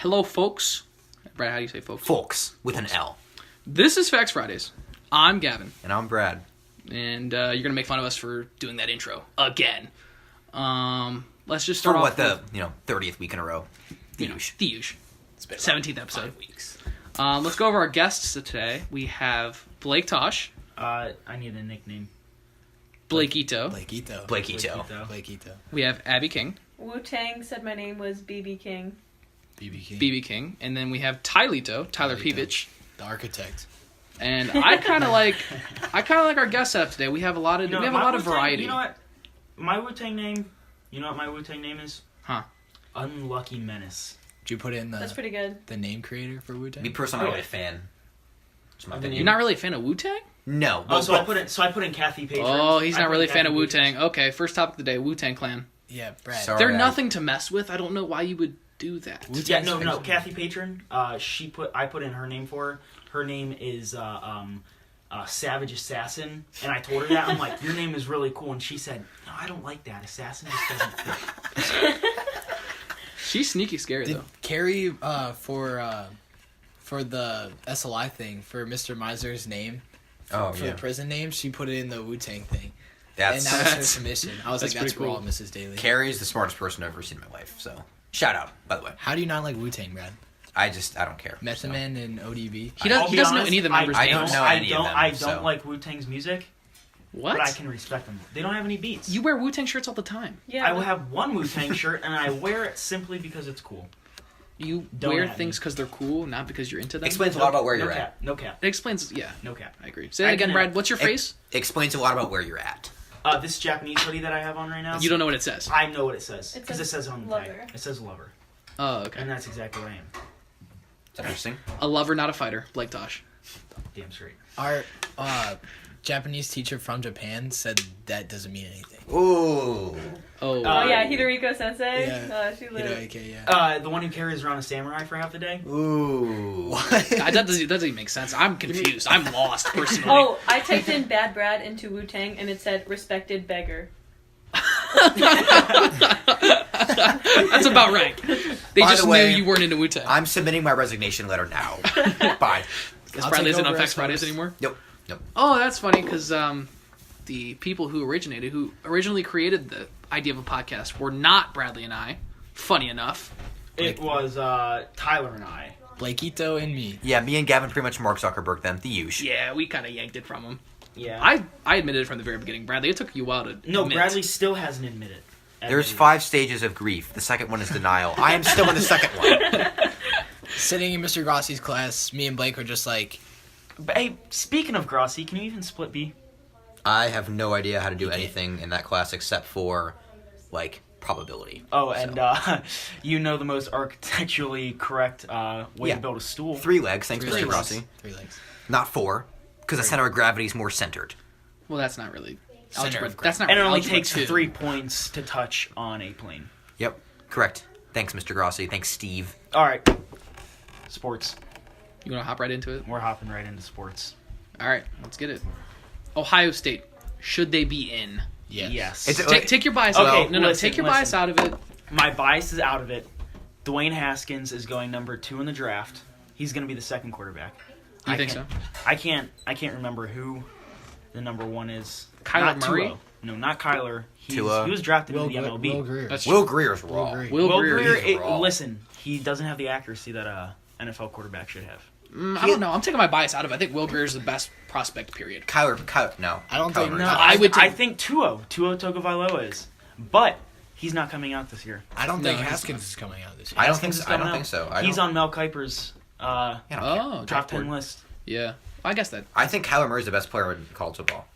Hello, folks. Brad, how do you say folks? Folks, with an L. This is Facts Fridays. I'm Gavin. And I'm Brad. And you're going to make fun of us for doing that intro again. Let's just start for off what, the 30th week in a row. The usual. It's been 17th episode. 5 weeks. Let's go over our guests today. We have Blake Tosh. I need a nickname. Blakequito. Blakequito. We have Abby King. Wu-Tang said my name was BBKing. BBKing. And then we have Tylito, Tyler Peevich. The architect. And I kind of like our guest setup today. We have a lot of variety. You know what? My Wu-Tang name. You know what my Wu-Tang name is? Huh? Unlucky Menace. Did you put in That's pretty good. the name creator for Wu-Tang? Me personally, I'm not a fan. You're not really a fan of Wu-Tang? No. I put in Kathy Page. Oh, he's not really a fan of Wu-Tang. Okay, first topic of the day, Wu-Tang Clan. Yeah, Brad. Sorry. They're nothing to mess with. I don't know why you would do that. Yeah, no. Kathy Patron. I put in her name for her. Her name is Savage Assassin, and I told her that. I'm like, your name is really cool, and she said, no, I don't like that. Assassin just doesn't fit. She's sneaky scary though. Carrie for the SLI thing for Mr. Miser's name. For the prison name, she put it in the Wu-Tang thing. And that was her submission. I was like, that's cool. raw, Mrs. Daly. Carrie's the smartest person I've ever seen in my life, so shout out, by the way. How do you not like Wu-Tang, Brad? I don't care. Method Man and ODB? He doesn't know any of the members' names. I don't like Wu-Tang's music. What? But I can respect them. They don't have any beats. You wear Wu-Tang shirts all the time. Yeah. I will have one Wu-Tang shirt, and I wear it simply because it's cool. You Don't wear at things me. because they're cool, not because you're into them. Explains a lot about where you're at. No cap. It explains, yeah. No cap. I agree. Say that again, Brad. What's your face? Explains a lot about where you're at. This Japanese hoodie that I have on right now. You don't know what it says. I know what it says. It Because it says it on the lover. tag. It says lover. Oh, okay. And that's exactly what I am. It's interesting. A lover, not a fighter. Blake Tosh. Damn straight. Our Japanese teacher from Japan said that doesn't mean anything. Ooh. Oh. Oh yeah, Hidoriko Sensei. Yeah. She lived. The one who carries around a samurai for half the day. Ooh. What? That doesn't even make sense. I'm confused. I'm lost, personally. Oh, I typed in Bad Brad into Wu-Tang and it said respected beggar. That's about right. They By just the way, knew you weren't into Wu-Tang. I'm submitting my resignation letter now. Bye. Guess I'll Bradley take isn't on over Facts as Fridays host. anymore? Nope. Oh, that's funny, because the people who originally created the idea of a podcast were not Bradley and I. Funny enough. It was Tyler and I. Blakequito and me. Yeah, me and Gavin pretty much Mark Zuckerberg them. The usual. Yeah, we kind of yanked it from him. Yeah. I admitted it from the very beginning, Bradley. It took you a while to No, admit. Bradley still hasn't admitted. There's 5 stages of grief. The second one is denial. I am still in the second one. Sitting in Mr. Grossi's class, me and Blake were just like, But hey, speaking of Grossi, can you even split B? I have no idea how to do anything in that class except for, probability. Oh, and you know the most architecturally correct way to build a stool. 3 legs, thanks, 3 Mr. legs. Grossi. 3 legs. Not 4, because the center of gravity is more centered. Well, that's not really Center algebra. of That's not And it really only algebra takes 2. 3 points to touch on a plane. Yep, correct. Thanks, Mr. Grossi. Thanks, Steve. All right. Sports. You want to hop right into it? We're hopping right into sports. All right, let's get it. Ohio State. Should they be in? yes. Take your bias Okay, out. No, listen, take your bias out of it. My bias is out of it. Dwayne Haskins is going number 2 in the draft. He's going to be the second quarterback. You think so? I can't remember who the number 1 is. Kyler Not Murray? Tua. No, not Kyler. He Tua. was drafted in the MLB. Will Greer. That's Will Greer's raw. Will Greer. Will Greer. he's raw. Listen, he doesn't have the accuracy that a NFL quarterback should have. I don't know. I'm taking my bias out of it. I think Will Greer is the best prospect, period. Kyler, no. I don't Kyler think- Murray's no, not. I think Tua Tagovailoa is, but he's not coming out this year. I don't No, think he's Haskins not. is coming out this year. I don't think Haskins so. is coming out. He's don't- on Mel Kiper's I don't care. Oh, top board. 10 list. Yeah, I guess that. I think Kyler Murray's the best player in college football.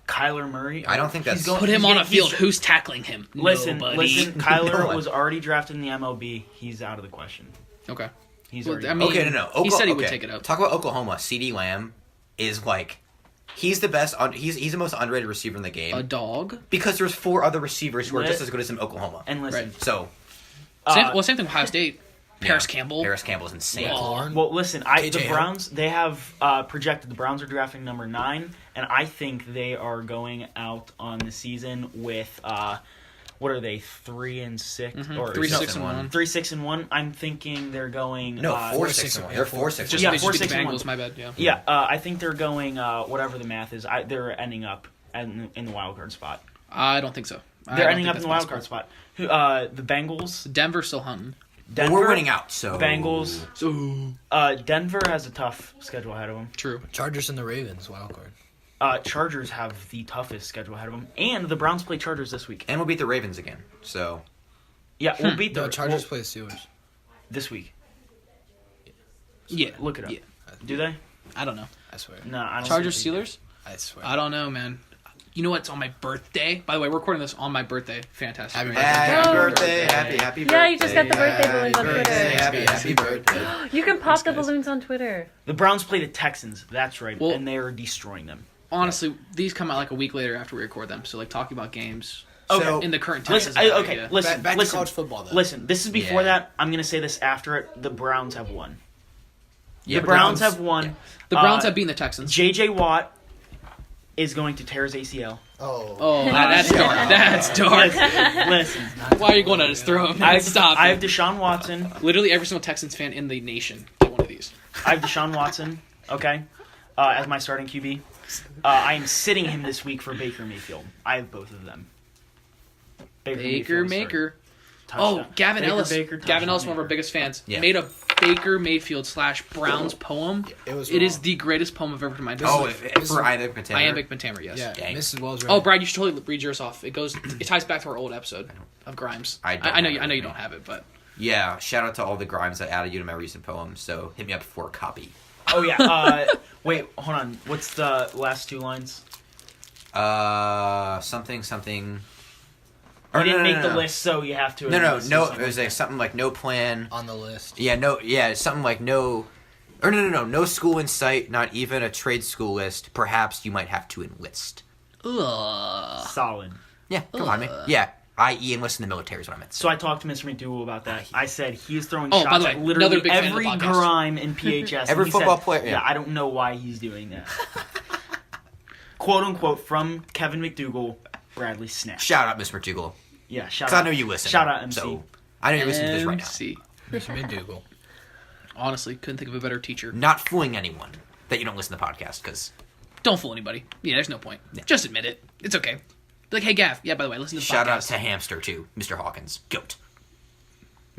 Kyler Murray. I don't think that's- Put him on a field. Who's tackling him? Listen, Nobody. Kyler No one. was already drafted in the MLB. He's out of the question. Okay. He's Well, already. I mean, Okay, no. he said he would take it up. Talk about Oklahoma. CeeDee Lamb is he's the best. He's the most underrated receiver in the game A dog. because there's 4 other receivers who are just as good as him in Oklahoma. and listen, Right. So Same thing with Ohio State. Paris Campbell. Paris Campbell's insane. Oh. well, listen. KJ The Hill. Browns. They have projected the Browns are drafting number 9, and I think they are going out on the season with What are they? 3-6 or 3-6-1. 3-6-1. I'm thinking they're going 4-6-1. They're 4-6. Just Yeah, they just beat the 4-6-1. Bengals. My bad. Yeah. Yeah, I think they're going whatever the math is. They're ending up in the wild card spot. I don't think so. They're ending up in the wild card spot. The Bengals. Denver's still hunting. Denver, we're winning out, so Bengals. Denver has a tough schedule ahead of them. True. Chargers and the Ravens, wild card. Chargers have the toughest schedule ahead of them, and the Browns play Chargers this week. And we'll beat the Ravens again. So Yeah, we'll beat the Chargers play the Steelers this week. Yeah. Look it up. Yeah. Do they? I don't know. I swear. No, I don't. Chargers think they do. Steelers. I swear. I don't know, man. You know what? It's on my birthday. By the way, we're recording this on my birthday. Fantastic. happy birthday, happy birthday. Yeah, you just got the birthday balloons on birthday, Twitter. Happy birthday. You can pop the balloons on Twitter. The Browns play the Texans. That's right, Well- and they are destroying them. Honestly, these come out like a week later after we record them. So like talking about games So, in the current Listen, tense. listen, Back to listen. college football, though. Listen, this is before Yeah. that. I'm gonna say this after it. The Browns have won. yeah, The Browns have won. The Browns have beaten the Texans. J.J. Watt is going to tear his ACL. Oh, that's dark. That's dark. Listen. Why are you going at his throat? Man, stop. I have Deshaun Watson. Literally every single Texans fan in the nation get one of these. I have Deshaun Watson. Okay, as my starting QB. I am sitting him this week for Baker Mayfield. I have both of them. Baker Mayfield Maker. touchdown. Oh, Gavin Baker, Ellis. Baker, Gavin Ellis, touchdown one of our Maker. biggest fans, Yeah. made a Baker Mayfield / Browns poem. It was It is wrong. the greatest poem I've ever heard in my entire Oh, life. for Iambic Pentamer. Iambic Pentamer, yes. Yeah, Dang. Mrs. Wells. Oh, Brad, you should totally read yours off. It ties back to our old episode of Grimes. I don't I know have you. it I know with you me. don't have it, but Yeah, shout out to all the Grimes that added you to my recent poem. So hit me up for a copy. Oh yeah. Wait, hold on. What's the last two lines? Something. You didn't make no, the no. list, so you have to. No. list It something was like something like no plan. on the list. Yeah, something like no. Or no. No school in sight. Not even a trade school list. Perhaps you might have to enlist. ugh. solid. Yeah, come on, man. Yeah, i.e. enlist in the military is what I meant. So I talked to Mr. McDougal about that. I said he's throwing Oh, by shots the at way, literally another big fan of the every podcast. grime in PHS. Every and he football said, player, yeah. I don't know why he's doing that. Quote unquote from Kevin McDougal, Bradley Snap. Shout out, Miss McDougal. Yeah, shout Because out. I know you listen. Shout out MC. So I know you listen to this right now. MC. Mr. McDougal. Honestly, couldn't think of a better teacher. Not fooling anyone that you don't listen to the podcast because Don't fool anybody. Yeah, there's no point. Yeah. Just admit it. It's okay. Be like, hey, Gav. Yeah, by the way, listen to the shout out podcast. to Hamster too, Mr. Hawkins, goat.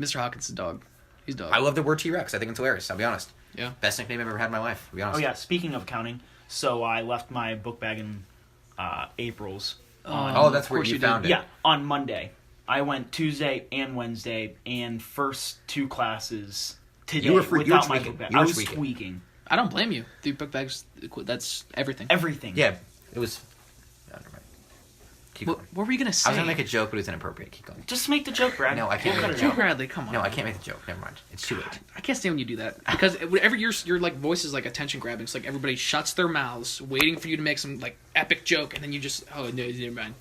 Mr. Hawkins is a dog. He's a dog. I love the word T-Rex. I think it's hilarious. I'll be honest. Yeah. Best nickname I've ever had in my life. I'll be honest. Oh yeah, speaking of accounting, so I left my book bag in April's. Oh, that's where course you you did. found it. Yeah, on Monday. I went Tuesday and Wednesday, and first two classes today You were without my tweaking. book bag. You I were was tweaking. tweaking. I don't blame you. The book bags, that's everything. Everything. Yeah, it was. Oh, never mind. Keep What, going. what were you going to say? I was gonna make a joke, but it was inappropriate. Keep going. Just make the joke, Brad. No, I can't We'll make cut the it joke. out. Bradley, come on. No, I can't make the joke. Never mind. It's too late. I can't stand when you do that. Because whenever your like voice is like attention grabbing, it's like everybody shuts their mouths, waiting for you to make some like epic joke, and then you just, oh, no, never mind.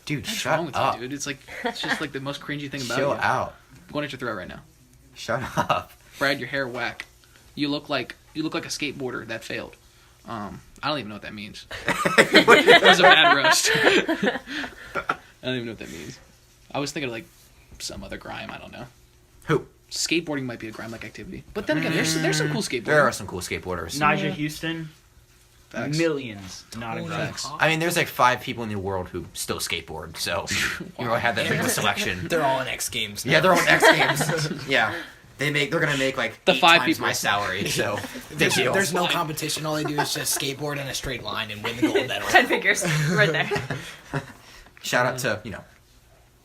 Dude, What's shut wrong with up. you, dude? It's like, it's just like the most cringy thing about Chill you. out. I'm going at your throat right now. Shut up. Brad, your hair whack. You look like a skateboarder that failed. I don't even know what that means. That was a bad roast. I don't even know what that means. I was thinking of like some other grime. I don't know. Who? Skateboarding might be a grime-like activity, but then again, there's some cool skateboarding. There are some cool skateboarders. Nigel Houston, Facts. millions, not a grime. Facts. I mean, there's like 5 people in the world who still skateboard, so you really have that big of a selection. They're all in X Games. Yeah, they're on X Games. Yeah, they're gonna make like The 8 5 times people. my salary. So big deal. There's no competition. All they do is just skateboard in a straight line and win the gold medal. 10 figures. Right there. Shout out to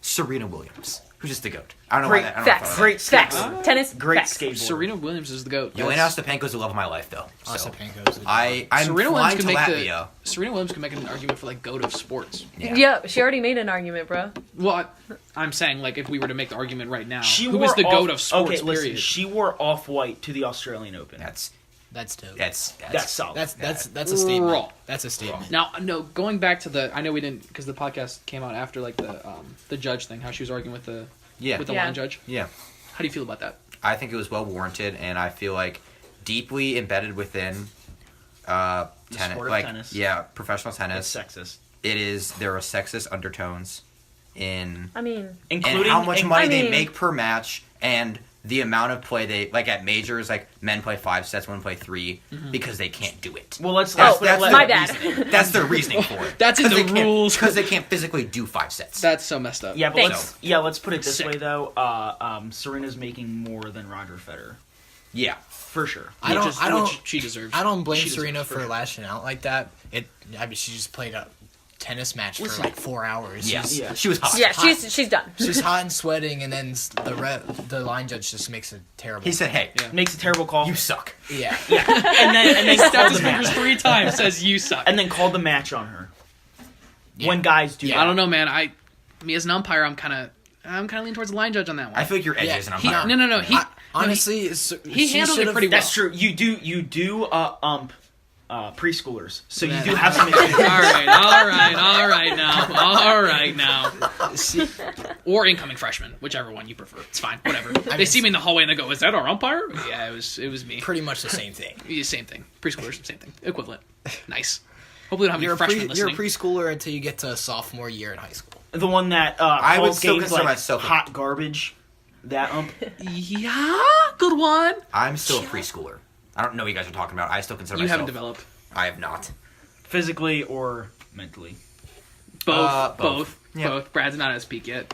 Serena Williams, who's just the goat. I don't know Great why that. I don't know if I Facts. thought of Great Facts. skateboarder. Tennis. Great facts. skateboarder. Serena Williams is the goat. that. Yelena Ostapenko's the love of my life, though. So Ostapenko's I'm Serena Williams flying can to make Latvia. Serena Williams can make an argument for like goat of sports. Yeah, she already made an argument, bro. Well, I'm saying like if we were to make the argument right now, She who wore is the goat off- of sports? Okay, listen. period. She wore off-white to the Australian Open. That's dope. That's solid. That's a statement. Raw. That's a statement. Now, no, going back to the, I know we didn't because the podcast came out after like the judge thing, how she was arguing with the yeah, with the Yeah. line judge. yeah. How do you feel about that? I think it was well warranted, and I feel like deeply embedded within The tennis, sport of like tennis. yeah, professional tennis. It's sexist. There are sexist undertones in including and how much money they mean, make per match and the amount of play they like at majors. Like men play 5 sets, women play 3 because they can't do it. Well, that's my bad. That's their reasoning for it. That's in the rules because they can't physically do 5 sets. That's so messed up. Yeah, but Thanks. let's put it this way though. Serena's making more than Roger Federer Yeah, for sure. Which she deserves. I don't blame She deserves Serena for for sure. lashing out like that. She just played a tennis match for like 4 hours. yeah. Yeah. She was hot. Yeah, she's done. She's hot and sweating, and then the line judge just makes a terrible. He said, "Hey, Makes a terrible call. you suck." "Yeah, and then Snapped called his the fingers match. 3 times. Says you suck. And then called the match on her. Yeah. When guys do that. I don't know, man. Me as an umpire, I'm kind of leaning towards the line judge on that one. I feel like you're edgy as an He, umpire. no. honestly, he handled it pretty well. That's true. You do ump preschoolers, so you do have some all experience. right now. Or incoming freshmen, whichever one you prefer. It's fine, whatever. They see me in the hallway and they go, "Is that our umpire?" Yeah, it was me. pretty much the same thing. Yeah, same thing. Preschoolers, same thing. Equivalent. Nice. Hopefully, we don't have You're any freshmen you're a listening. preschooler until you get to sophomore year in high school. The one that I would calls still games consider like myself a- hot garbage. That ump. Yeah, good one. I'm still a preschooler. I don't know what you guys are talking about. I still consider You myself. haven't developed. I have not. Physically or mentally. Both. Both. Yeah. Both. Brad's not at his peak yet.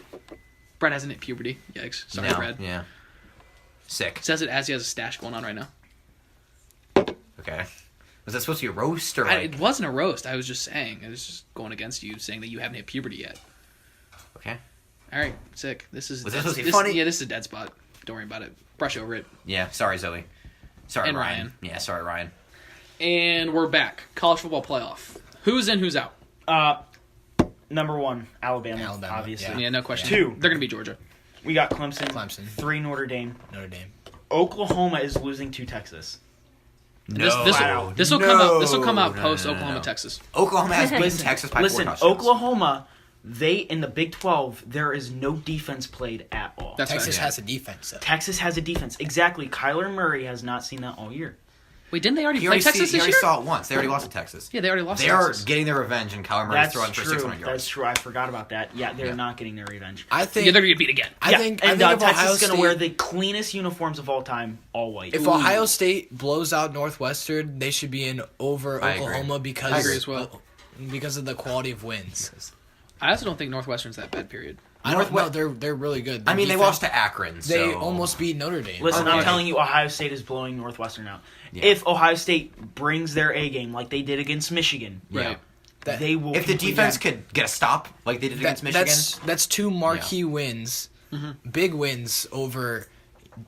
Brad hasn't hit puberty. Yikes. Sorry, No, Brad. Yeah. Sick. Says it as he has a stash going on right now. Okay. Was that supposed to be a roast or It wasn't a roast. I was just saying. I was just going against you, saying that you haven't hit puberty yet. Okay. All right, sick. This is. Was this supposed to be funny? Yeah, this is a dead spot. Don't worry about it. Brush over it. Yeah. Sorry, Zoe. Sorry, And Ryan. Ryan. Yeah. Sorry, Ryan. And we're back. College football playoff. Who's in? Who's out? Number 1, Alabama, Alabama, obviously. Yeah, no question. 2, They're gonna be Georgia. we got Clemson. Clemson. 3, Notre Dame. Notre Dame. Oklahoma is losing to Texas. No. This will come out. This will come out post Oklahoma, Texas. Oklahoma has beaten Listen, Texas by 4 Listen, touchdowns. Oklahoma, in the Big 12, there is no defense played at all. That's Texas right. has a defense, though. Texas has a defense. Exactly. Kyler Murray has not seen that all year. Wait, didn't they already He play already, Texas he this already year? saw it once. They already lost to Texas. Yeah, they already lost. They to are Texas. getting their revenge, and Kyler Murray's That's throwing for true. 600 yards. That's true. I forgot about that. Yeah, they're not getting their revenge. I think. Yeah, they're gonna get beat again. I think. and I think if Texas Ohio is going to State- wear the cleanest uniforms of all time, all white. If Ohio State blows out Northwestern, they should be in over I agree. Oklahoma because I agree as well. because of the quality of wins. I also don't think Northwestern's that bad. Period. I don't know. They're really good. I mean, they lost to Akron. So. They almost beat Notre Dame. Listen, Okay. I'm telling you, Ohio State is blowing Northwestern out. Yeah. If Ohio State brings their A game like they did against Michigan, Yeah. That- they will. If the completely- defense could get a stop like they did against Michigan, That's 2 marquee wins, Mm-hmm. big wins over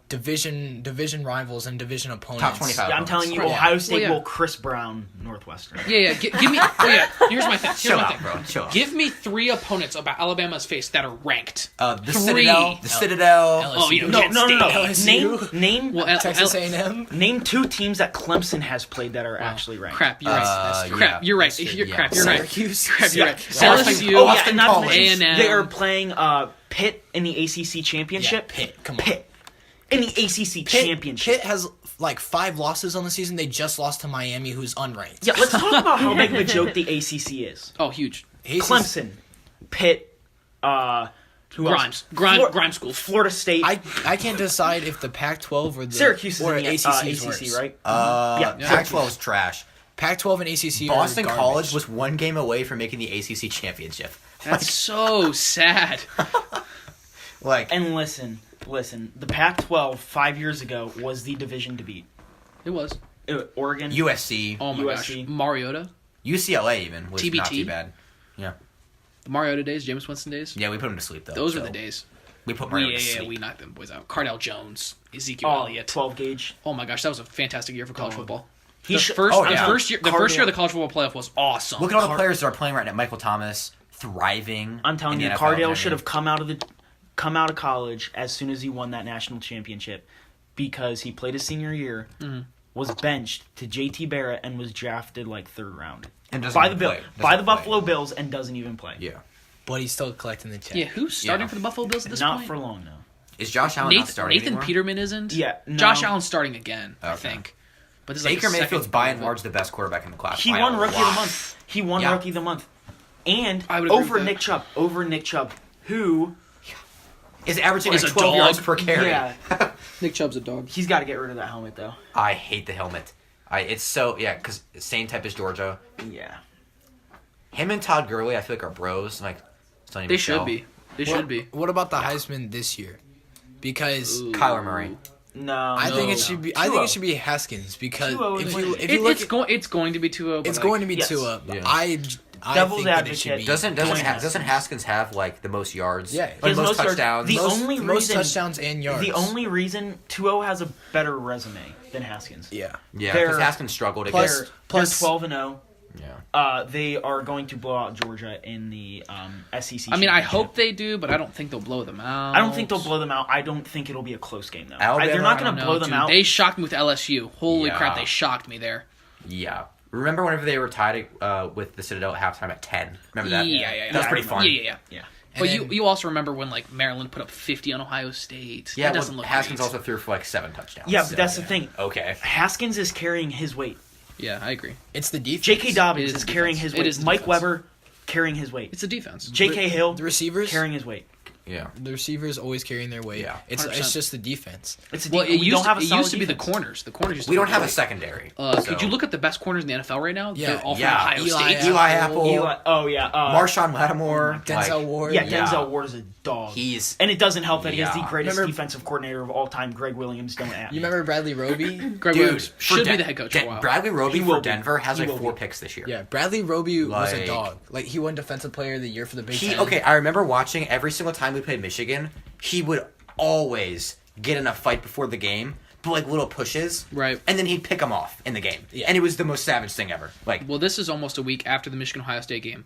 division rivals and division opponents. Top 25. Yeah, I'm telling you, Right. Ohio State Well, yeah. will Chris Brown Northwestern. Yeah. Give me. Oh yeah. Here's my thing. chill out, bro. Chill out. Give me 3 opponents about Alabama's face that are ranked. The 3. Citadel. The Citadel. LSU. Oh, you know, No, Kent no, no, no. State. LSU. Name Well, Texas A&M. name 2 teams that Clemson has played that are actually ranked. Crap. You're right. yeah. Crap. You're right. That's true. You're Yeah. crap. You're right. Syracuse. Crap. You're right. Yeah. LSU. Oh, yeah, Boston and not to College. mention, A&M. they are playing Pitt in the ACC Yeah, championship. Pitt. Come on. Pitt in the ACC championship. Pitt has like 5 losses on the season. They just lost to Miami, who's unranked. Yeah, let's talk about how big of a joke the ACC is. Oh, huge. Clemson, Pitt, who else? Grimes schools. Florida State, I can't decide if the Pac-12 or the Syracuse is or in the ACC is ACC, worse. right? Yeah. Yeah. Pac-12 is trash. Pac-12 and ACC Boston are garbage. College was 1 game away from making the ACC championship. That's so sad. Like, And listen, the Pac-12 5 years ago was the division to beat. It was. Oregon, USC, Oh my gosh. USC. Mariota. UCLA even was not TBT. too bad. Yeah. The Mariota days. James Winston days. Yeah, we put him to sleep though. Those were so the days. We put Mario to Yeah. sleep. We knocked them boys out. Cardell Jones. Ezekiel Oh, Elliott. 12 gauge. Oh my gosh, that was a fantastic year for college football. He The should- first, oh, the yeah. first year, the first year of the college football playoff was awesome. Look at all the players that are playing right now. Michael Thomas, thriving. I'm telling in you, the NFL, Cardale I should mean. have come out of college as soon as he won that national championship, because he played his senior year, was benched to JT Barrett, and was drafted like 3rd round And doesn't by the even play. by the Doesn't play. Buffalo Bills, and doesn't even play. Yeah. But he's still collecting the check. Yeah, who's starting Yeah. for the Buffalo Bills at this Not point? for long though. Is Josh Allen not starting Nathan anymore? Peterman isn't. Yeah, no. Josh Allen's starting again. I Okay. think. But this is like Baker the Mayfield's second by year and of it. large the best quarterback in the class. He by won a Rookie of lot. the Month. He won Yeah. Rookie of the Month, and I would agree over with that. Nick Chubb. Over Nick Chubb. who is averaging Is like a 12 dog. yards per carry. Yeah. Nick Chubb's a dog. He's got to get rid of that helmet though. I hate the helmet. Because same type as Georgia. Yeah. Him and Todd Gurley, I feel like are bros. Like, it's not even They a show. should be. They should be. What about the Heisman this year? Because Kyler Murray. No. I think it should be. I think it 2-0. should be Haskins because 2-0 if is you winning. if you look, It's going to be 2-0. it's going to be Yes. 2-up. Yeah. I Devil's think that it should advocate. be Doesn't Haskins have like the most yards? Yeah. Like, His most most yards- touchdowns. the most, only most reason- touchdowns and yards. The only reason 2-0 has a better resume than Haskins. yeah. Yeah, They're- because Haskins struggled Plus- against. plus- they're 12-0. Yeah. They are going to blow out Georgia in the SEC. I mean, I championship. hope they do, but I don't think they'll blow them out. I don't think they'll blow them out. I don't think it'll be a close game though. Alabama, they're not I going don't to blow know, them dude. out. They shocked me with LSU. Holy Yeah. crap, they shocked me there. Yeah. Remember whenever they were tied with the Citadel at halftime at 10? Remember that? Yeah. That was pretty fun. Yeah. Yeah. But And you also remember when like Maryland put up 50 on Ohio State. Yeah, that doesn't well, look Haskins great. also threw for like 7 touchdowns. Yeah, but so, that's the thing. Okay. Haskins is carrying his weight. Yeah, I agree. It's the defense. J.K. Dobbins It is is the carrying defense. his It weight. is the Mike defense. Weber carrying his weight. It's a defense. J.K. Hill The receivers carrying his weight. Yeah. The receivers always carrying their weight. Yeah. It's 100%. just the defense. It's a Well, we don't have a it solid used to be the defense. corners. The corners used to We be don't have a great. secondary. Could you look at the best corners in the NFL right now? Yeah. They're all from Yeah. Ohio Eli State. Eli Apple. Oh yeah. Marshawn Lattimore. Denzel like, Ward. Yeah, Yeah. Denzel Ward is a dog. And it doesn't help that he has the Yeah. greatest Remember- defensive coordinator of all time, Greg Williams. Don't at me. You remember Bradley Roby? Greg Dude, Williams for should be Den- the head coach for a while. Bradley Roby He will for be. Denver has He like will 4 be. picks this year. Yeah, Bradley Roby was a Like- dog. Like he won Defensive Player of the Year for the Big Ten. Okay, I remember watching every single time we played Michigan, he would always get in a fight before the game, but like little pushes. Right. And then he'd pick them off in the game. Yeah. And it was the most savage thing ever. Like, Well, this is almost a week after the Michigan-Ohio State game.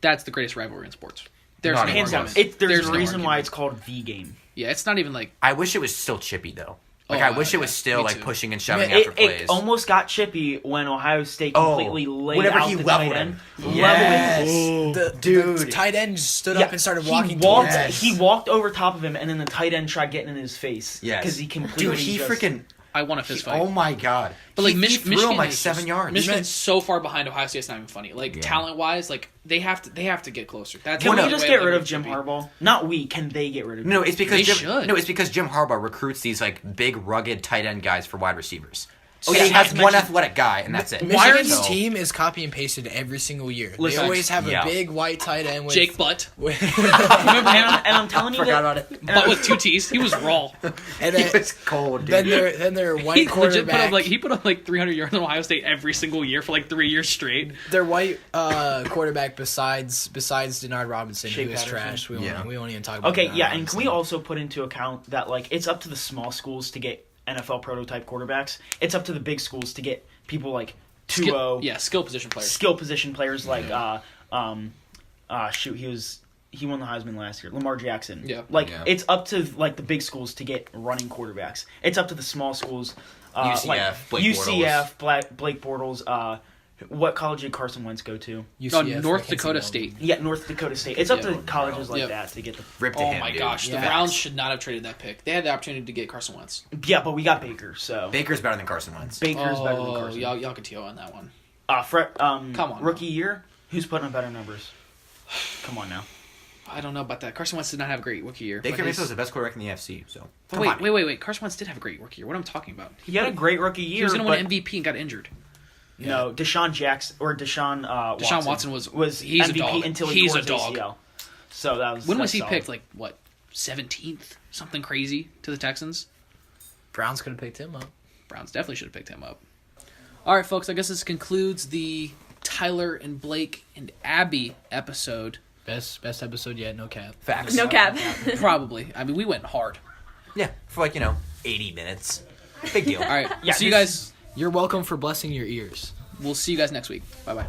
That's the greatest rivalry in sports. There's Not no Hands down. argument. There's a no reason why argument. it's called the game. Yeah, it's not even like I wish it was still chippy though. Like, Oh, I wish it yeah, was still me like too. pushing and shoving Man, after plays. It almost got chippy when Ohio State Oh, completely laid whenever out he the leveled tight him. end. Yes. Leveled him. The Dude. tight end stood Yeah, up and started he walking walked, towards us. He walked over top of him, and then the tight end tried getting in his face. Yes. Because he completely Dude, he just- freaking... I want a fist fight. Oh my god. But like he Michigan threw him like is 7 just- yards. Michigan's so far behind Ohio State. It's not even funny. Like Yeah. talent wise, like they have to get closer. That's Can the we only just way get like, rid it of should Jim be. Harbaugh? Not we. Can they get rid of him? No, it's because They Jim, should. No, it's because Jim Harbaugh recruits these like big, rugged tight end guys for wide receivers. Oh, And yeah, he has not to one mention- athletic guy, and that's it. Michigan's So- team is copy and pasted every single year. Listen, they always have yeah. a big white tight end with Jake Butt, with- remember him? And I'm telling you Forgot that. about it. Butt with 2 T's. He was raw. and He then, was cold, dude. then their white He legit quarterback. put up like 300 yards on Ohio State every single year for like 3 years straight. Their white quarterback besides Denard Robinson, Shea who is Patterson. trash. We Yeah. won't even talk about. Okay, Denard yeah, and Robinson. can we also put into account that like it's up to the small schools to get NFL prototype quarterbacks. It's up to the big schools to get people like 2-0 Skill position players. skill position players like he won the Heisman last year. Lamar Jackson. Yeah. Like Yeah. it's up to like the big schools to get running quarterbacks. It's up to the small schools. UCF, like Blake UCF, Blake Bortles. What college did Carson Wentz go to? No, UCF, North Mackenzie Dakota Milton. State. Yeah, North Dakota State. It's up Yeah. to colleges like Yep. that to get the. Rip to Oh him, my dude. gosh, the Yeah. Browns should not have traded that pick. They had the opportunity to get Carson Wentz. Yeah, but we got Baker, so Baker's better than Carson Wentz. Baker's better than Carson. Y'all can TO on that one. Come on rookie year. Who's putting up better numbers? Come on now. I don't know about that. Carson Wentz did not have a great rookie year. Baker but Mayfield's his- the best quarterback in the AFC, so... But Come on. wait. Carson Wentz did have a great rookie year. What am I talking about? He had a great rookie year. He was going to but win MVP and got injured. No, Deshaun Jackson or Deshaun Deshaun Watson was he's a MVP dog. until he He's tore a his dog. ACL. So that was When was that's he solid. picked? Like what? 17th? Something crazy to the Texans. Browns could have picked him up. Browns definitely should have picked him up. All right, folks. I guess this concludes the Tyler and Blake and Abby episode. Best episode yet. No cap. Facts. No cap. Probably. I mean, we went hard. Yeah, for 80 minutes. Big deal. All right. Yeah, See you this guys. You're welcome for blessing your ears. We'll see you guys next week. Bye bye.